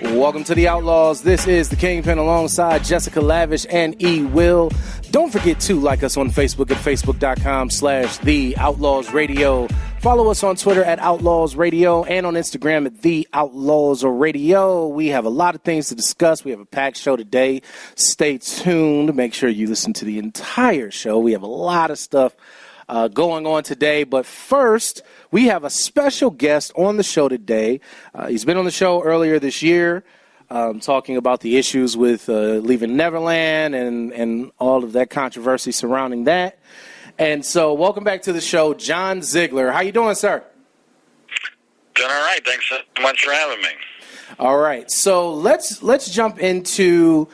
Welcome to the Outlaws. This is the Kingpin alongside Jessica Lavish and E. Will. Don't forget to like us on Facebook at facebook.com/The Outlaws Radio. Follow us on Twitter at Outlaws Radio and on Instagram at The Outlaws Radio. We have a lot of things to discuss. We have a packed show today. Stay tuned. Make sure you listen to the entire show. We have a lot of stuff going on today. But first, we have a special guest on the show today. He's been on the show earlier this year, talking about the issues with Leaving Neverland and all of that controversy surrounding that. And so, welcome back to the show, John Ziegler. How you doing, sir? Doing all right. Thanks so much for having me. All right. So let's jump into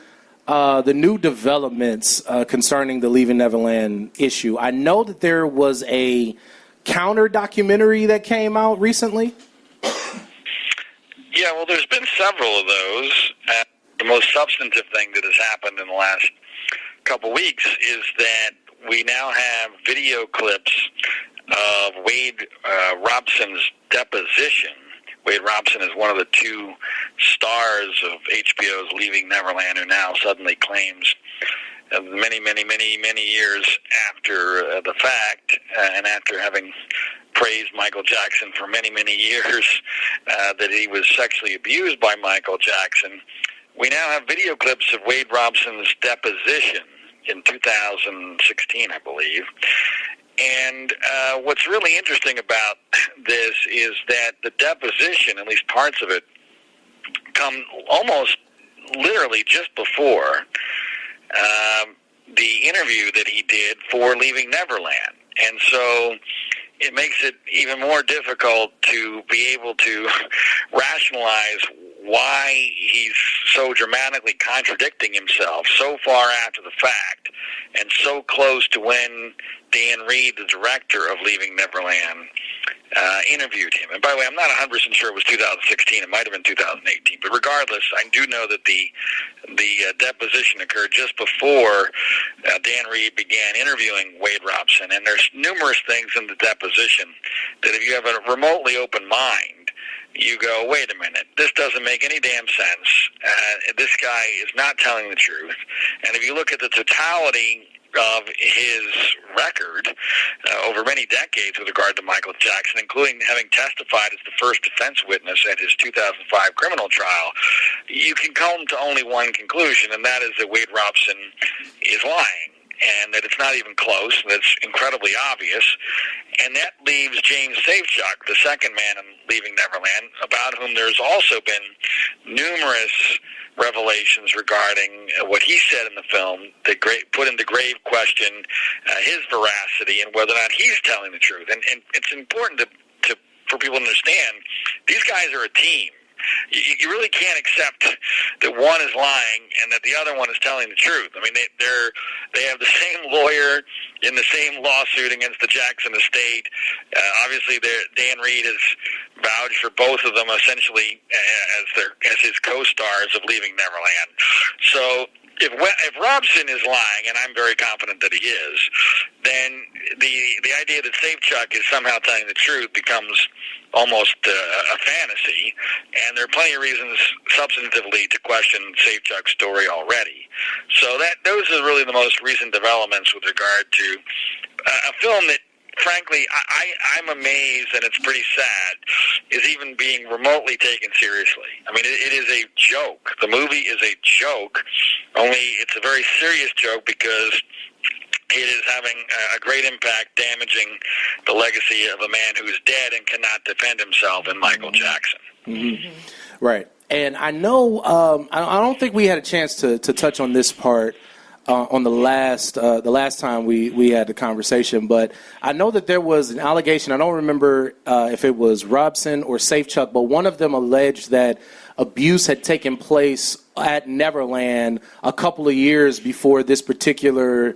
the new developments concerning the Leaving Neverland issue. I know that there was a counter documentary that came out recently. Yeah, well, there's been several of those. The most substantive thing that has happened in the last couple weeks is that we now have video clips of Wade Robson's deposition. Wade Robson is one of the two stars of HBO's Leaving Neverland who now suddenly claims many years after the fact and after having praised Michael Jackson for many years that he was sexually abused by Michael Jackson. We now have video clips of Wade Robson's deposition in 2016, I believe. And what's really interesting about this is that the deposition, at least parts of it, come almost literally just before the interview that he did for Leaving Neverland. And so it makes it even more difficult to be able to rationalize why he's so dramatically contradicting himself so far after the fact and so close to when Dan Reed, the director of Leaving Neverland, interviewed him. And by the way, I'm not 100% sure it was 2016. It might have been 2018. But regardless, I do know that the deposition occurred just before Dan Reed began interviewing Wade Robson. And there's numerous things in the deposition that if you have a remotely open mind, you go, wait a minute, this doesn't make any damn sense. This guy is not telling the truth. And if you look at the totality of his record over many decades with regard to Michael Jackson, including having testified as the first defense witness at his 2005 criminal trial, you can come to only one conclusion, and that is that Wade Robson is lying, and that it's not even close, and it's incredibly obvious. And that leaves James Safechuck, the second man in Leaving Neverland, about whom there's also been numerous revelations regarding what he said in the film that put into grave question his veracity and whether or not he's telling the truth. And it's important for people to understand, these guys are a team. You really can't accept that one is lying and that the other one is telling the truth. I mean, they have the same lawyer in the same lawsuit against the Jackson estate. Obviously, Dan Reed has vouched for both of them essentially as his co-stars of Leaving Neverland. So if Robson is lying, and I'm very confident that he is, then the idea that Safechuck is somehow telling the truth becomes almost a fantasy, and there are plenty of reasons substantively to question Safechuck's story already. So those are really the most recent developments with regard to a film that, frankly, I'm amazed, and it's pretty sad, is even being remotely taken seriously. I mean, it is a joke. The movie is a joke, only it's a very serious joke because it is having a great impact, damaging the legacy of a man who is dead and cannot defend himself in Michael Jackson. Mm-hmm. Right. And I know, I don't think we had a chance to touch on this part on the last time we had the conversation, but I know that there was an allegation. I don't remember if it was Robson or Safechuck, but one of them alleged that abuse had taken place at Neverland a couple of years before this particular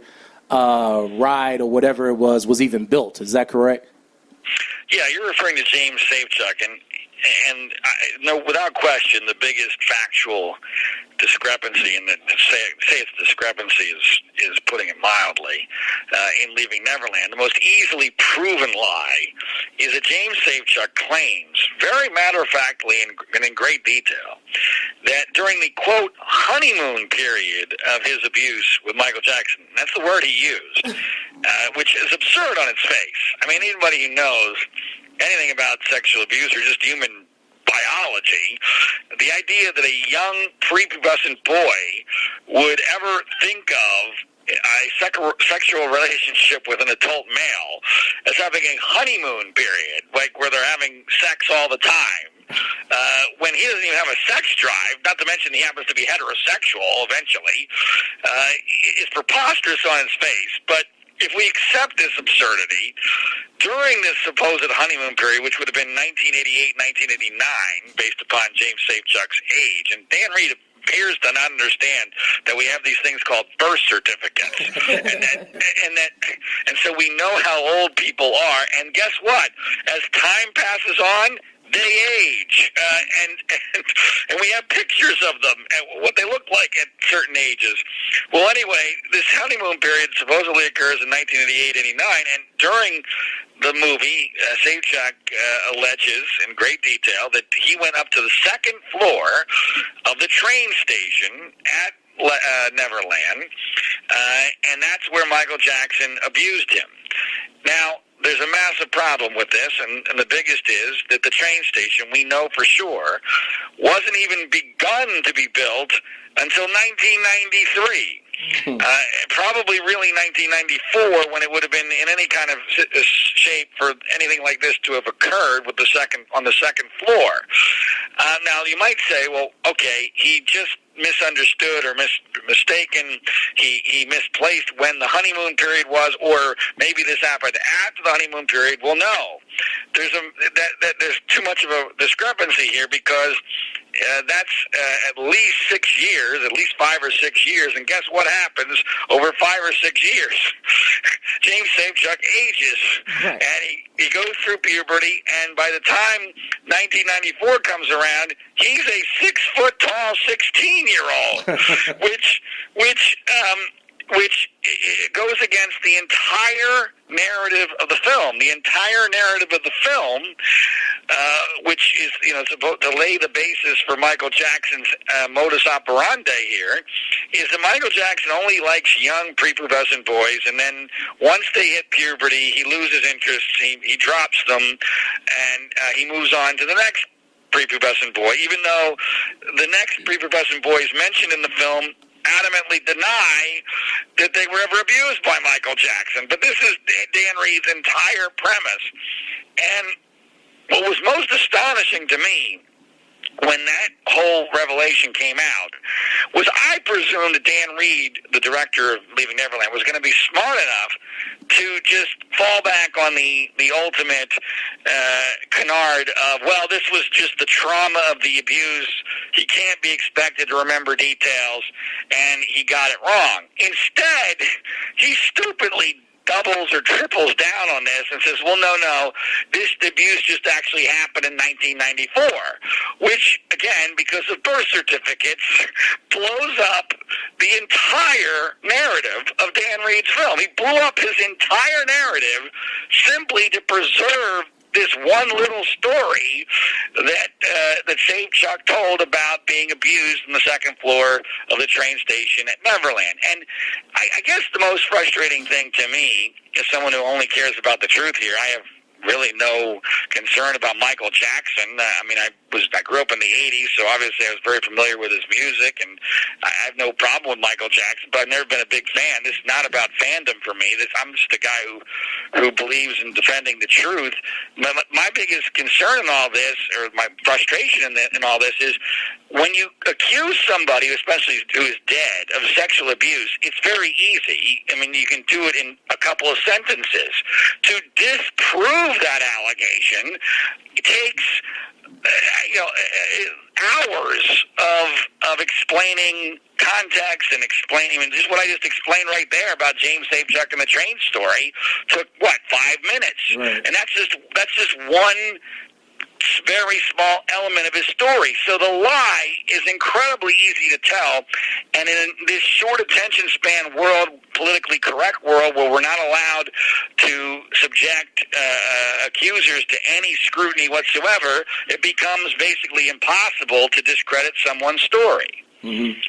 ride or whatever it was even built. Is that correct? Yeah, you're referring to James Safechuck, and no, without question, the biggest factual discrepancy, and say its discrepancy is putting it mildly, in Leaving Neverland, the most easily proven lie is that James Safechuck claims, very matter-of-factly and in great detail, that during the, quote, honeymoon period of his abuse with Michael Jackson, that's the word he used, which is absurd on its face. I mean, anybody who knows anything about sexual abuse or just human biology, the idea that a young prepubescent boy would ever think of a sexual relationship with an adult male as having a honeymoon period, like where they're having sex all the time, when he doesn't even have a sex drive, not to mention he happens to be heterosexual eventually, is preposterous on its face. But if we accept this absurdity, during this supposed honeymoon period, which would have been 1988, 1989, based upon James Safechuck's age, and Dan Reed appears to not understand that we have these things called birth certificates, and so we know how old people are. And guess what? As time passes on, they age, and we have pictures of them and what they look like at certain ages. Well, anyway, this honeymoon period supposedly occurs in 1988, 89, and during the movie, Safechuck alleges in great detail that he went up to the second floor of the train station at Neverland, and that's where Michael Jackson abused him. Now, there's a massive problem with this, and the biggest is that the train station, we know for sure, wasn't even begun to be built until 1993. Probably really 1994, when it would have been in any kind of shape for anything like this to have occurred with on the second floor. Now, you might say, well, okay, he just misunderstood or mistaken. He misplaced when the honeymoon period was, or maybe this happened after the honeymoon period. Well, no, there's too much of a discrepancy here, because that's at least 6 years, at least 5 or 6 years, and guess what happens over 5 or 6 years? James Safechuck ages, right, and he goes through puberty, and by the time 1994 comes around, he's a 6-foot-tall 16-year-old, which goes against the entire narrative of the film. The entire narrative of the film, which is, supposed to lay the basis for Michael Jackson's modus operandi here, is that Michael Jackson only likes young prepubescent boys, and then once they hit puberty, he loses interest, he drops them, and he moves on to the next prepubescent boy, even though the next prepubescent boys mentioned in the film adamantly deny that they were ever abused by Michael Jackson. But this is Dan Reed's entire premise. And what was most astonishing to me when that whole revelation came out was, I presumed that Dan Reed, the director of Leaving Neverland, was going to be smart enough to just fall back on the ultimate canard of, well, this was just the trauma of the abuse. He can't be expected to remember details, and he got it wrong. Instead, he stupidly doubles or triples down on this and says, well, no, this abuse just actually happened in 1994, which, again, because of birth certificates, blows up the entire narrative of Dan Reed's film. He blew up his entire narrative simply to preserve this one little story that Safechuck told about being abused on the second floor of the train station at Neverland. And I guess the most frustrating thing to me, as someone who only cares about the truth here, I have really no concern about Michael Jackson. I grew up in the 80s, so obviously I was very familiar with his music, and I have no problem with Michael Jackson, but I've never been a big fan. This is not about fandom for me. I'm just a guy who believes in defending the truth. My biggest concern in all this, or my frustration in all this, is when you accuse somebody, especially who is dead, of sexual abuse, it's very easy. You can do it in a couple of sentences. To disprove that allegation, it takes hours of explaining context and explaining, just what I just explained right there about James Safechuck and the train story took 5 minutes, right. And that's just one very small element of his story. So the lie is incredibly easy to tell, and in this short attention span world, politically correct world, where we're not allowed to subject accusers to any scrutiny whatsoever, it becomes basically impossible to discredit someone's story. Mm-hmm.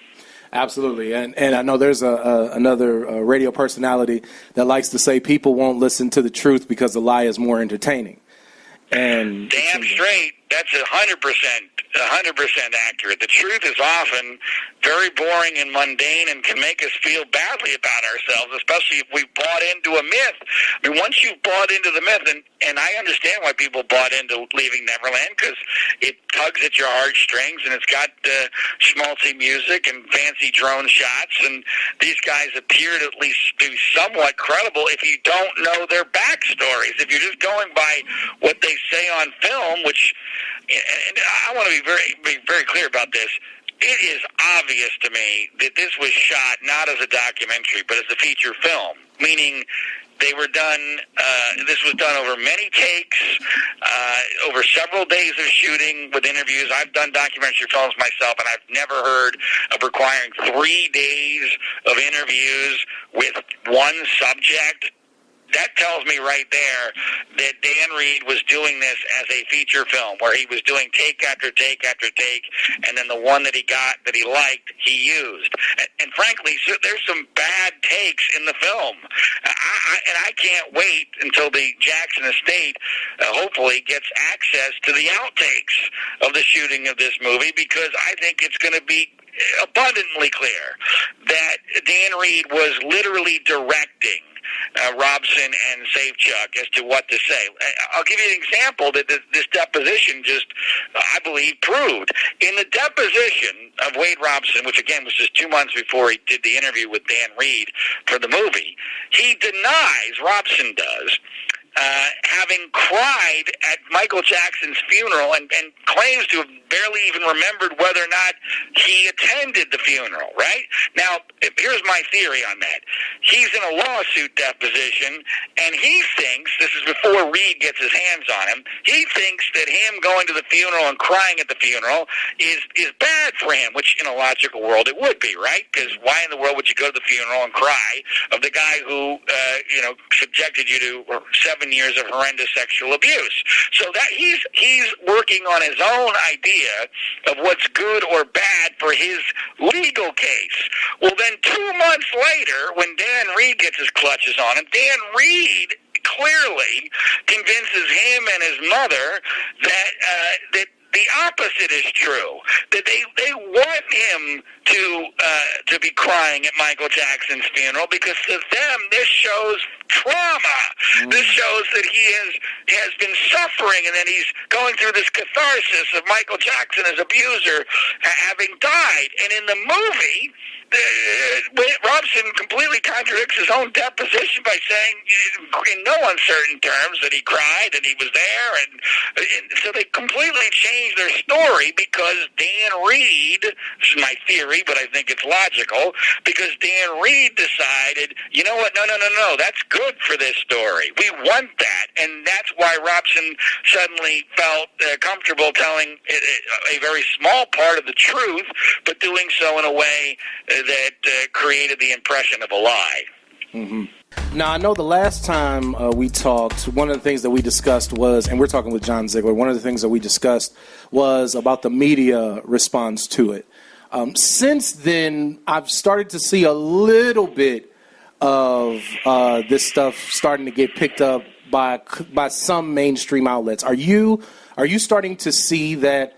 Absolutely, and I know there's another radio personality that likes to say people won't listen to the truth because the lie is more entertaining. And damn straight, that's 100% accurate. The truth is often very boring and mundane and can make us feel badly about ourselves, especially if we bought into a myth. I mean, once you've bought into the myth, and I understand why people bought into Leaving Neverland, because it tugs at your heartstrings, and it's got schmaltzy music and fancy drone shots, and these guys appear to at least be somewhat credible if you don't know their backstories. If you're just going by what they say on film, which, and I want to be very clear about this, it is obvious to me that this was shot not as a documentary, but as a feature film, meaning they were done, this was done over many takes, over several days of shooting with interviews. I've done documentary films myself, and I've never heard of requiring 3 days of interviews with one subject. That tells me right there that Dan Reed was doing this as a feature film, where he was doing take after take after take, and then the one that he got that he liked, he used. And frankly, so there's some bad takes in the film. I can't wait until the Jackson estate hopefully gets access to the outtakes of the shooting of this movie, because I think it's going to be abundantly clear that Dan Reed was literally directing Robson and Safechuck as to what to say. I'll give you an example that this deposition just, I believe, proved. In the deposition of Wade Robson, which again was just 2 months before he did the interview with Dan Reed for the movie, he denies, Robson does, having cried at Michael Jackson's funeral, and claims to have barely even remembered whether or not he attended the funeral, right? Now, here's my theory on that. He's in a lawsuit deposition, and he thinks, this is before Reed gets his hands on him, he thinks that him going to the funeral and crying at the funeral is bad for him, which in a logical world it would be, right? Because why in the world would you go to the funeral and cry of the guy who, subjected you to 7 years of horrendous sexual abuse? So that he's working on his own idea of what's good or bad for his legal case. Well, then 2 months later, when Dan Reed gets his clutches on him, Dan Reed clearly convinces him and his mother that the opposite is true. That they want him to be crying at Michael Jackson's funeral, because to them this shows trauma. This shows that he has been suffering, and then he's going through this catharsis of Michael Jackson as abuser having died. And in the movie, Robson completely contradicts his own deposition by saying in no uncertain terms that he cried and he was there, and so they completely changed their story because Dan Reed, this is my theory, but I think it's logical, because Dan Reed decided, you know what, no, that's good for this story. We want that, and that's why Robson suddenly felt comfortable telling a very small part of the truth, but doing so in a way that created the impression of a lie. Mm-hmm. Now, I know the last time we talked, one of the things that we discussed was, and we're talking with John Ziegler, one of the things that we discussed was about the media response to it. Since then, I've started to see a little bit of this stuff starting to get picked up by some mainstream outlets. Are you starting to see that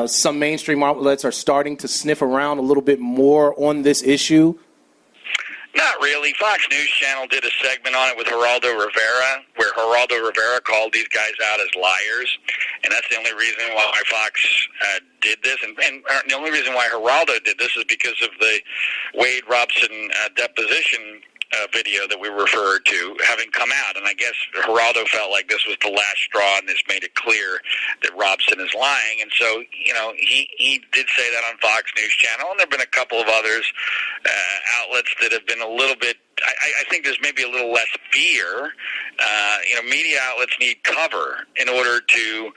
some mainstream outlets are starting to sniff around a little bit more on this issue? Not really. Fox News Channel did a segment on it with Geraldo Rivera, where Geraldo Rivera called these guys out as liars, and that's the only reason why Fox did this. And the only reason why Geraldo did this is because of the Wade Robson deposition video that we referred to having come out, and I guess Geraldo felt like this was the last straw, and this made it clear that Robson is lying. And so, he did say that on Fox News Channel, and there have been a couple of others outlets that have been a little bit I think there's maybe a little less fear. Media outlets need cover in order to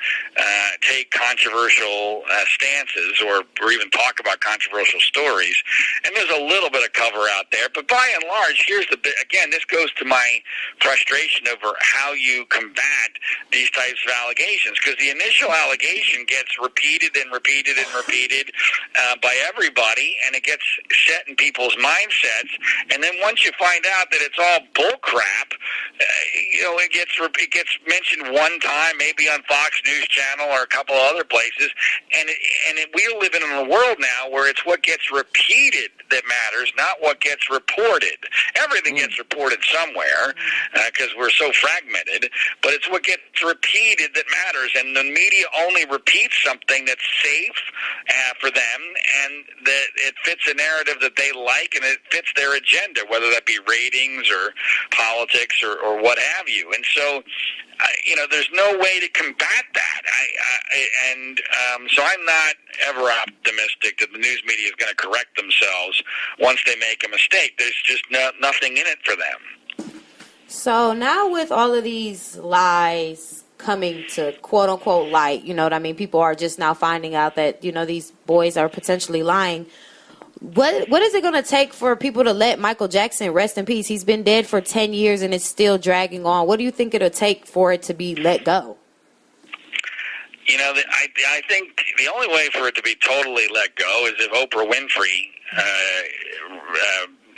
take controversial stances or even talk about controversial stories. And there's a little bit of cover out there. But by and large, here's the bit. Again, this goes to my frustration over how you combat these types of allegations, because the initial allegation gets repeated and repeated and repeated by everybody, and it gets set in people's mindsets. And then once you find out that it's all bull crap, it gets mentioned one time, maybe on Fox News Channel or a couple of other places, and we're living in a world now where it's what gets repeated that matters, not what gets reported. Everything gets reported somewhere because we're so fragmented, but it's what gets repeated that matters, and the media only repeats something that's safe for them, and that it fits a narrative that they like, and it fits their agenda, whether that be ratings or politics or what have you. And so, there's no way to combat that. So I'm not ever optimistic that the news media is going to correct themselves once they make a mistake. There's just nothing in it for them. So now with all of these lies coming to quote unquote light, you know what I mean? People are just now finding out that, these boys are potentially lying. What is it going to take for people to let Michael Jackson rest in peace? He's been dead for 10 years and it's still dragging on. What do you think it'll take for it to be let go? I think the only way for it to be totally let go is if Oprah Winfrey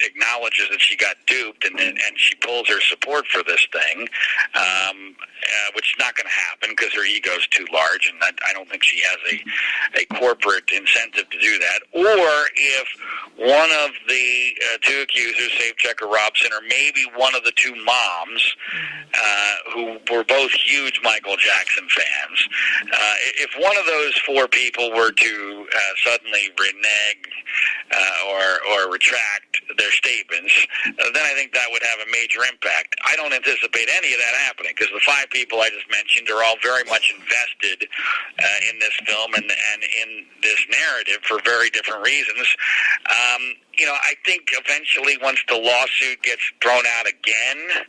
acknowledges that she got duped and she pulls her support for this thing, which is not going to happen because her ego's too large, and I don't think she has a corporate incentive to do that. Or if one of the two accusers, Safe Checker Robson, or maybe one of the two moms, who were both huge Michael Jackson fans, if one of those four people were to suddenly renege or retract their statements, then I think that would have a major impact. I don't anticipate any of that happening because the five people I just mentioned are all very much invested in this film and in this narrative for very different reasons. I think eventually once the lawsuit gets thrown out again,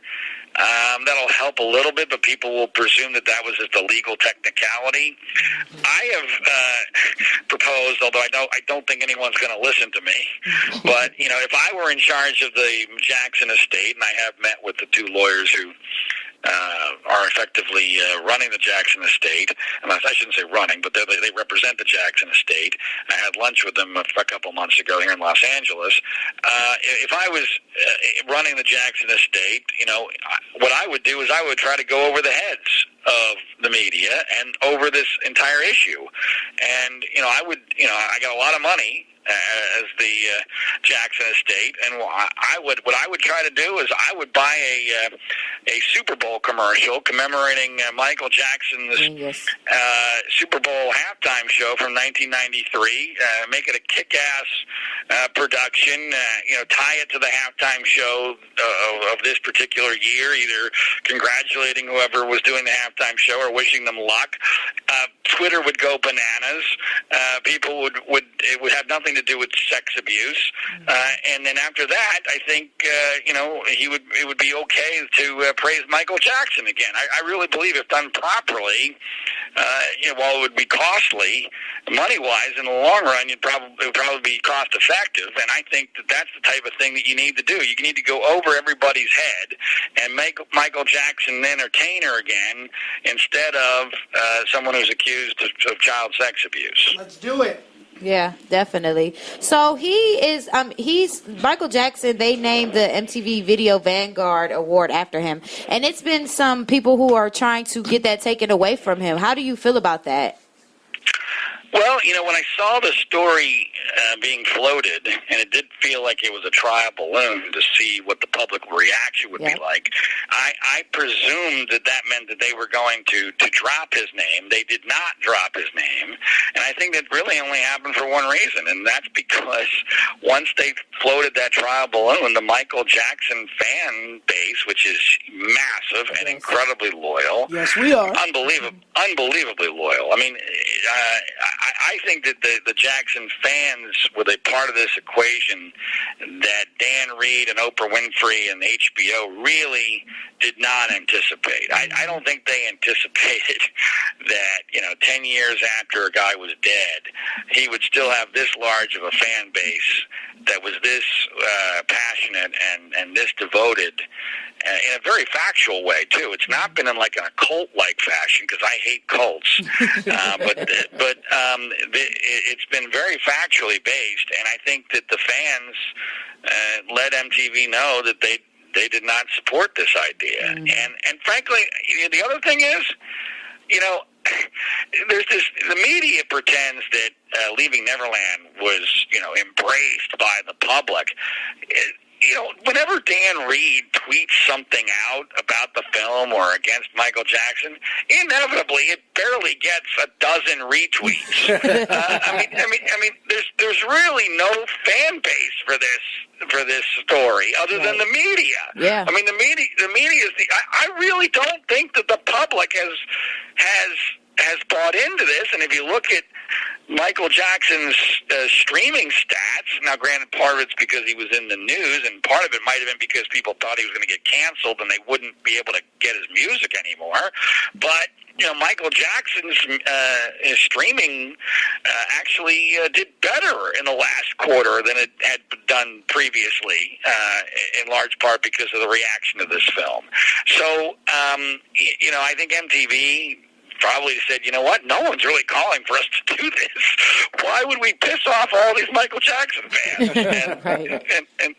that'll help a little bit, but people will presume that was just a legal technicality. I have proposed, although I don't think anyone's going to listen to me, but if I were in charge of the Jackson estate, and I have met with the two lawyers who are effectively running the Jackson estate, and I shouldn't say running, but they represent the Jackson estate. I had lunch with them a couple months ago here in Los Angeles. If I was running the Jackson estate, what I would do is I would try to go over the heads of the media and over this entire issue. And, I got a lot of money as the Jackson estate, and what I would try to do is I would buy a Super Bowl commercial commemorating Michael Jackson's Super Bowl halftime show from 1993. Make it a kick-ass production. Tie it to the halftime show of this particular year, either congratulating whoever was doing the halftime show or wishing them luck. Twitter would go bananas. People it would have nothing to do with sex abuse, and then after that, I think it would be okay to praise Michael Jackson again. I really believe if done properly, while it would be costly money-wise, in the long run, it would probably be cost-effective. And I think that's the type of thing that you need to do. You need to go over everybody's head and make Michael Jackson an entertainer again, instead of someone who's accused of child sex abuse. Let's do it. Yeah, definitely. So he's Michael Jackson. They named the MTV Video Vanguard Award after him. And it's been some people who are trying to get that taken away from him. How do you feel about that? Well, when I saw the story being floated, and it did feel like it was a trial balloon to see what the public reaction would be like, I presumed that meant that they were going to drop his name. They did not drop his name, and I think that really only happened for one reason, and that's because once they floated that trial balloon, the Michael Jackson fan base, which is massive and incredibly loyal. Yes, we are. Unbelievably loyal. I mean, I think that the Jackson fan fans were they part of this equation that Dan Reed and Oprah Winfrey and HBO really did not anticipate. I don't think they anticipated that, 10 years after a guy was dead, he would still have this large of a fan base that was this passionate and this devoted in a very factual way, too. It's not been in like a cult-like fashion, because I hate cults, but it's been very factually based, and I think that the fans let MTV know that they did not support this idea. And frankly, the other thing is, there's the media pretends that Leaving Neverland was, embraced by the public. Whenever Dan Reed tweets something out about the film or against Michael Jackson, inevitably it barely gets a dozen retweets. I mean, there's really no fan base for this story other than the media. Yeah. I mean, the media is I really don't think that the public has bought into this. And if you look at Michael Jackson's streaming stats, now granted part of it's because he was in the news, and part of it might have been because people thought he was going to get canceled and they wouldn't be able to get his music anymore. But Michael Jackson's streaming actually did better in the last quarter than it had done previously, in large part because of the reaction to this film. So, I think MTV probably said, you know what, no one's really calling for us to do this. Why would we piss off all these Michael Jackson fans?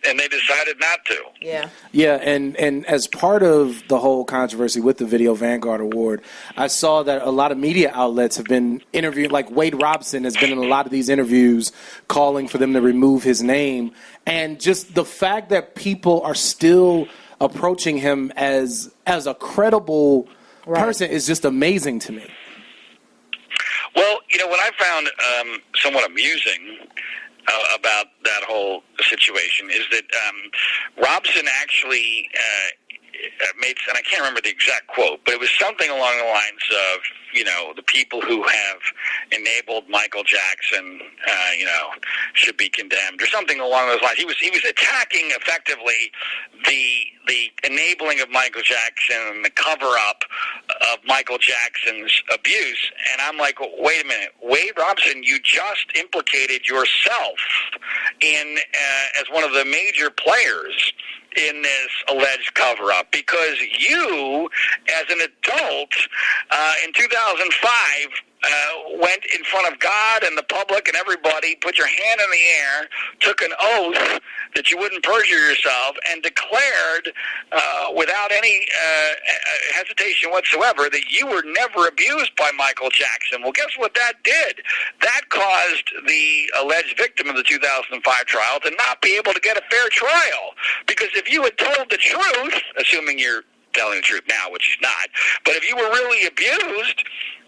And they decided not to. Yeah. Yeah, and as part of the whole controversy with the Video Vanguard Award, I saw that a lot of media outlets have been interviewing, like Wade Robson has been in a lot of these interviews calling for them to remove his name. And just the fact that people are still approaching him as a credible person is just amazing to me. Well, what I found somewhat amusing about that whole situation is that Robson actually made, and I can't remember the exact quote, but it was something along the lines of, the people who have enabled Michael Jackson, should be condemned, or something along those lines. He was attacking effectively the enabling of Michael Jackson and the cover-up of Michael Jackson's abuse. And I'm like, wait a minute, Wade Robson, you just implicated yourself in as one of the major players in this alleged cover-up, because you, as an adult, in 2005, went in front of God and the public and everybody, put your hand in the air, took an oath that you wouldn't perjure yourself, and declared without any hesitation whatsoever that you were never abused by Michael Jackson. Well, guess what that did? That caused the alleged victim of the 2005 trial to not be able to get a fair trial. Because if you had told the truth, assuming you're telling the truth now, which is not, but if you were really abused,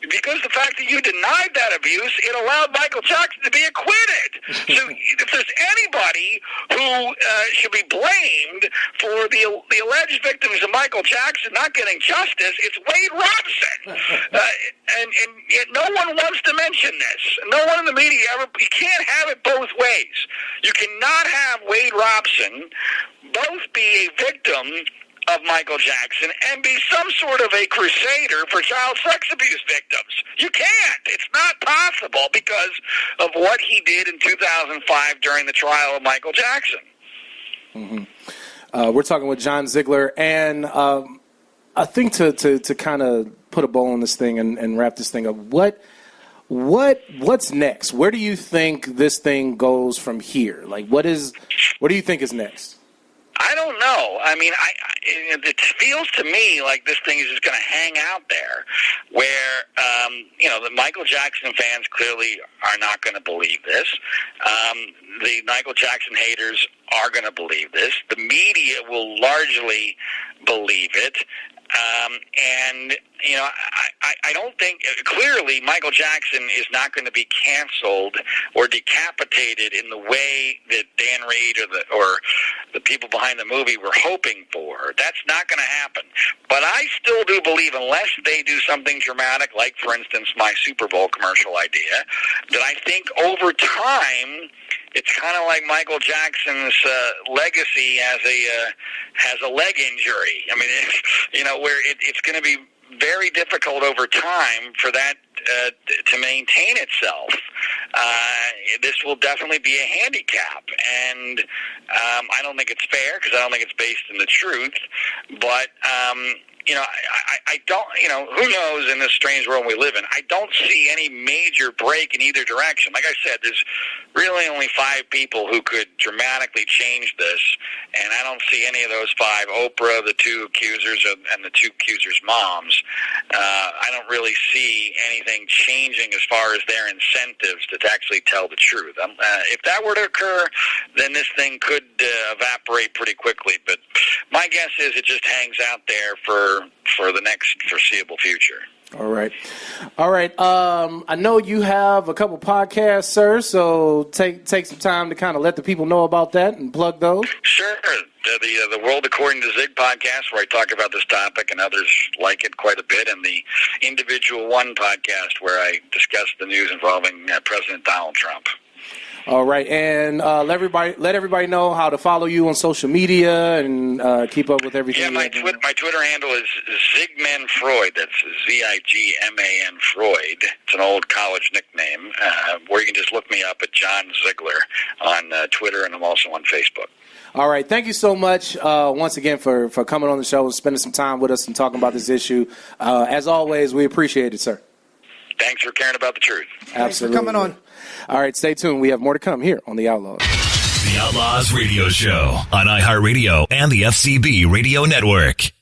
because the fact that you denied that abuse, it allowed Michael Jackson to be acquitted. So if there's anybody who should be blamed for the alleged victims of Michael Jackson not getting justice, it's Wade Robson. And yet no one wants to mention this. No one in the media ever. You can't have it both ways. You cannot have Wade Robson both be a victim of Michael Jackson and be some sort of a crusader for child sex abuse victims. You can't. It's not possible because of what he did in 2005 during the trial of Michael Jackson. Mm-hmm. We're talking with John Ziegler, and I think to kind of put a bow on this thing and wrap this thing up, what's next? Where do you think this thing goes from here? Like, what do you think is next? I don't know. I mean, it feels to me like this thing is just going to hang out there where, the Michael Jackson fans clearly are not going to believe this. The Michael Jackson haters are going to believe this. The media will largely believe it. And, you know, I don't think, clearly Michael Jackson is not going to be canceled or decapitated in the way that Dan Reed or the people behind the movie were hoping for. That's not going to happen. But I still do believe, unless they do something dramatic, like, for instance, my Super Bowl commercial idea, that I think over time it's kind of like Michael Jackson's legacy has a leg injury. I mean, you know, where it's going to be very difficult over time for that to maintain itself. This will definitely be a handicap, and I don't think it's fair because I don't think it's based in the truth. But you know, I don't, you know, who knows in this strange world we live in. I don't see any major break in either direction. Like I said, there's really only 5 people who could dramatically change this, and I don't see any of those 5, Oprah, the 2 accusers, and the 2 accusers' moms. I don't really see anything changing as far as their incentives to actually tell the truth. If that were to occur, then this thing could evaporate pretty quickly. But my guess is it just hangs out there for the next foreseeable future. All right. I know you have a couple podcasts, sir, so take some time to kind of let the people know about that and plug those. Sure. The World According to Zig podcast, where I talk about this topic, and others like it quite a bit, and the Individual One podcast, where I discuss the news involving President Donald Trump. All right, and let everybody know how to follow you on social media and keep up with everything. Yeah, my Twitter handle is Zigman Freud. That's Zigman Freud. It's an old college nickname. Or you can just look me up at John Ziegler on Twitter, and I'm also on Facebook. All right, thank you so much once again for coming on the show and spending some time with us and talking about this issue. As always, we appreciate it, sir. Thanks for caring about the truth. Absolutely. Thanks for coming on. All right, stay tuned. We have more to come here on The Outlaws. The Outlaws Radio Show on iHeartRadio and the FCB Radio Network.